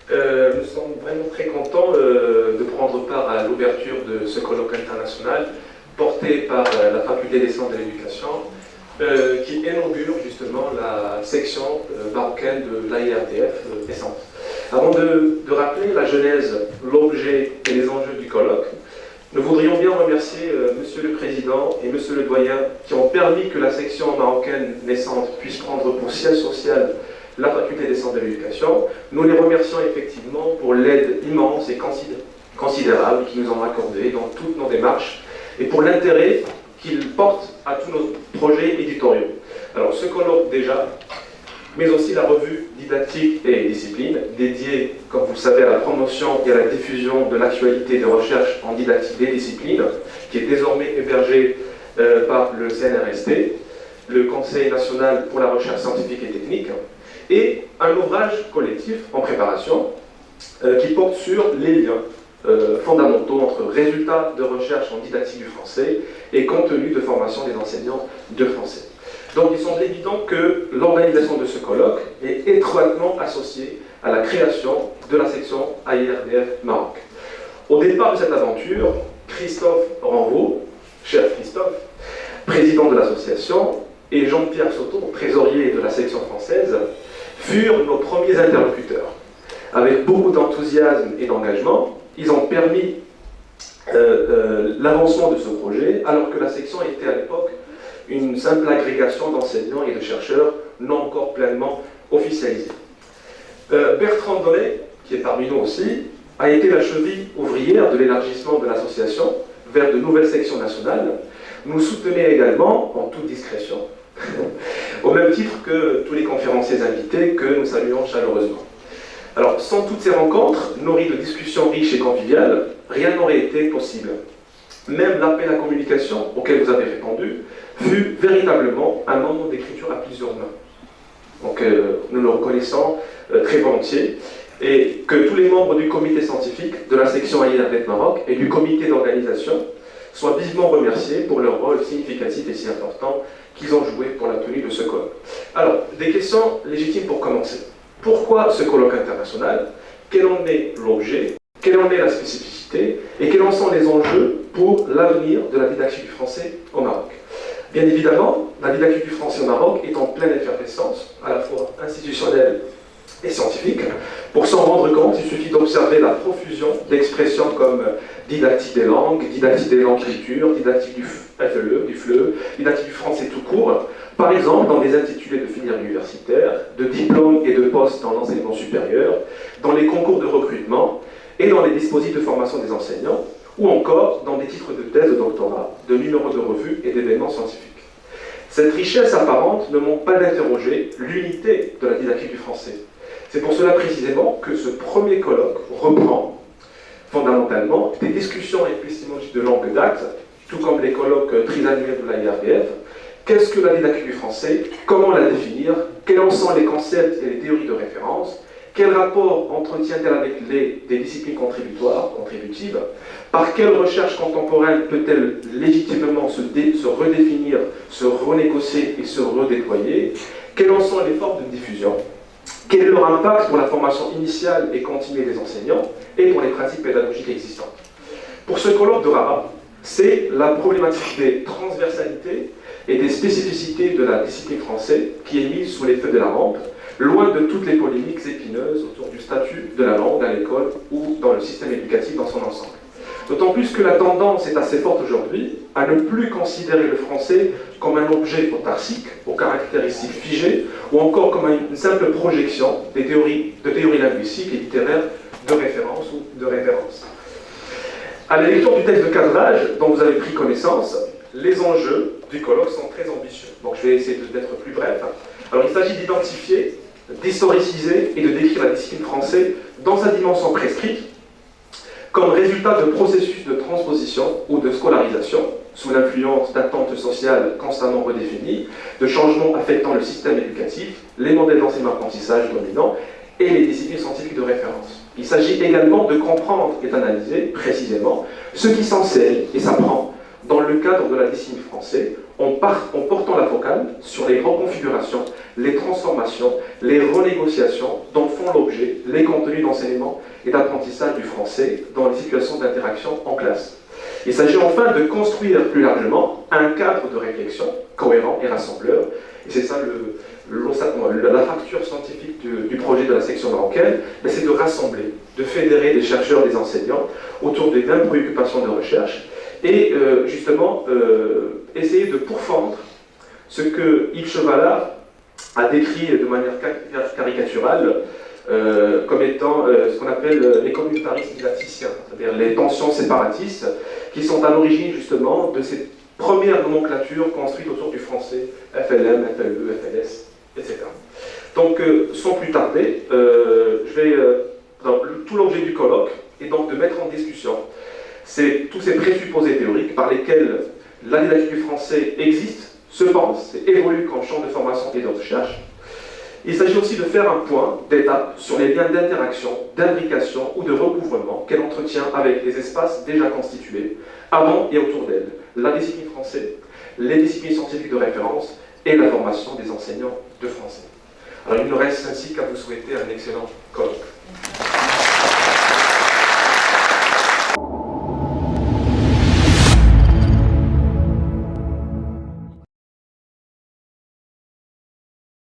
Nous sommes vraiment très contents de prendre part à l'ouverture de ce colloque international porté par la Faculté des sciences de l'éducation qui inaugure justement la section marocaine de l'AIRDF Essence. Avant de rappeler la genèse, l'objet et les enjeux du colloque, nous voudrions bien remercier Monsieur le Président et Monsieur le Doyen qui ont permis que la section marocaine naissante puisse prendre pour siège social la Faculté des sciences de l'éducation. Nous les remercions effectivement pour l'aide immense et considérable qu'ils nous ont accordée dans toutes nos démarches et pour l'intérêt qu'ils portent à tous nos projets éditoriaux. Alors ce colloque déjà, mais aussi la revue didactique et discipline, dédiée, comme vous le savez, à la promotion et à la diffusion de l'actualité des recherches en didactique des disciplines, qui est désormais hébergée par le CNRST, le Conseil national pour la recherche scientifique et technique, et un ouvrage collectif en préparation qui porte sur les liens fondamentaux entre résultats de recherche en didactique du français et contenu de formation des enseignants de français. Donc il semble évident que l'organisation de ce colloque est étroitement associée à la création de la section AIRDF Maroc. Au départ de cette aventure, Christophe Renvaux, cher Christophe, président de l'association, et Jean-Pierre Soto, trésorier de la section française, furent nos premiers interlocuteurs. Avec beaucoup d'enthousiasme et d'engagement, ils ont permis l'avancement de ce projet, alors que la section était à l'époque une simple agrégation d'enseignants et de chercheurs non encore pleinement officialisée. Bertrand Donnet, qui est parmi nous aussi, a été la cheville ouvrière de l'élargissement de l'association vers de nouvelles sections nationales. Nous soutenait également, en toute discrétion, au même titre que tous les conférenciers invités que nous saluons chaleureusement. Alors, sans toutes ces rencontres, nourries de discussions riches et conviviales, rien n'aurait été possible. Même l'appel à communication auquel vous avez répondu fut véritablement un moment d'écriture à plusieurs mains. Donc, nous le reconnaissons très volontiers, et que tous les membres du comité scientifique de la section AIRDF Maroc et du comité d'organisation soient vivement remerciés pour leur rôle significatif et si important qu'ils ont joué pour la tenue de ce colloque. Alors, des questions légitimes pour commencer. Pourquoi ce colloque international? Quel en est l'objet? Quelle en est la spécificité? Et quels en sont les enjeux pour l'avenir de la didactique du français au Maroc? Bien évidemment, la didactique du français au Maroc est en pleine effervescence, à la fois institutionnelle et scientifique. Pour s'en rendre compte, il suffit d'observer la profusion d'expressions comme didactique des langues d'écriture, didactique du FLE, du FLE, didactique du français tout court, par exemple dans des intitulés de filières universitaires, de diplômes et de postes dans l'enseignement supérieur, dans les concours de recrutement et dans les dispositifs de formation des enseignants, ou encore dans des titres de thèse de doctorat, de numéros de revues et d'événements scientifiques. Cette richesse apparente ne manque pas d'interroger l'unité de la didactique du français. C'est pour cela précisément que ce premier colloque reprend fondamentalement des discussions épistémologiques de longue date, tout comme les colloques trisannuels de l'AIRDF. Qu'est-ce que la didactique du français? Comment la définir? Quels en sont les concepts et les théories de référence? Quel rapport entretient-elle avec des disciplines contributives? Par quelle recherche contemporaine peut-elle légitimement se redéfinir, se renégocier et se redéployer? Quelles en sont les formes de diffusion? Quel est leur impact pour la formation initiale et continue des enseignants et pour les pratiques pédagogiques existantes? Pour ce colloque de Rabat, c'est la problématique des transversalités et des spécificités de la discipline française qui est mise sous les feux de la rampe, loin de toutes les polémiques épineuses autour du statut de la langue à l'école ou dans le système éducatif dans son ensemble. D'autant plus que la tendance est assez forte aujourd'hui à ne plus considérer le français comme un objet autarcique, aux caractéristiques figées, ou encore comme une simple projection de théories linguistiques et littéraires de référence ou de référence. À la lecture du texte de cadrage dont vous avez pris connaissance, les enjeux du colloque sont très ambitieux. Donc je vais essayer d'être plus bref. Alors il s'agit d'identifier, d'historiciser et de décrire la discipline française dans sa dimension prescrite, comme résultat de processus de transposition ou de scolarisation, sous l'influence d'attentes sociales constamment redéfinies, de changements affectant le système éducatif, les modèles d'enseignement-apprentissage dominants et les disciplines scientifiques de référence. Il s'agit également de comprendre et d'analyser précisément ce qui s'enseigne et s'apprend dans le cadre de la décennie française, en portant la focale sur les reconfigurations, les transformations, les renégociations dont font l'objet les contenus d'enseignement et d'apprentissage du français dans les situations d'interaction en classe. Il s'agit enfin de construire plus largement un cadre de réflexion cohérent et rassembleur, et c'est ça la fracture scientifique du projet de la section marocaine, c'est de rassembler, de fédérer des chercheurs, des enseignants autour des mêmes préoccupations de recherche et justement essayer de pourfendre ce que Yves Chevalard a décrit de manière caricaturale comme étant ce qu'on appelle les communautarismes didacticiens, c'est-à-dire les tensions séparatistes qui sont à l'origine justement de ces premières nomenclatures construites autour du français, FLM, FLE, FLS, etc. Donc sans plus tarder, tout l'objet du colloque est donc de mettre en discussion tous ces présupposés théoriques par lesquels la didactique du français existe, se pense et évolue comme champ de formation et de recherche. Il s'agit aussi de faire un point d'étape sur les liens d'interaction, d'imbrication ou de recouvrement qu'elle entretient avec les espaces déjà constitués, avant et autour d'elle, la discipline française, les disciplines scientifiques de référence et la formation des enseignants de français. Alors il ne reste ainsi qu'à vous souhaiter un excellent colloque.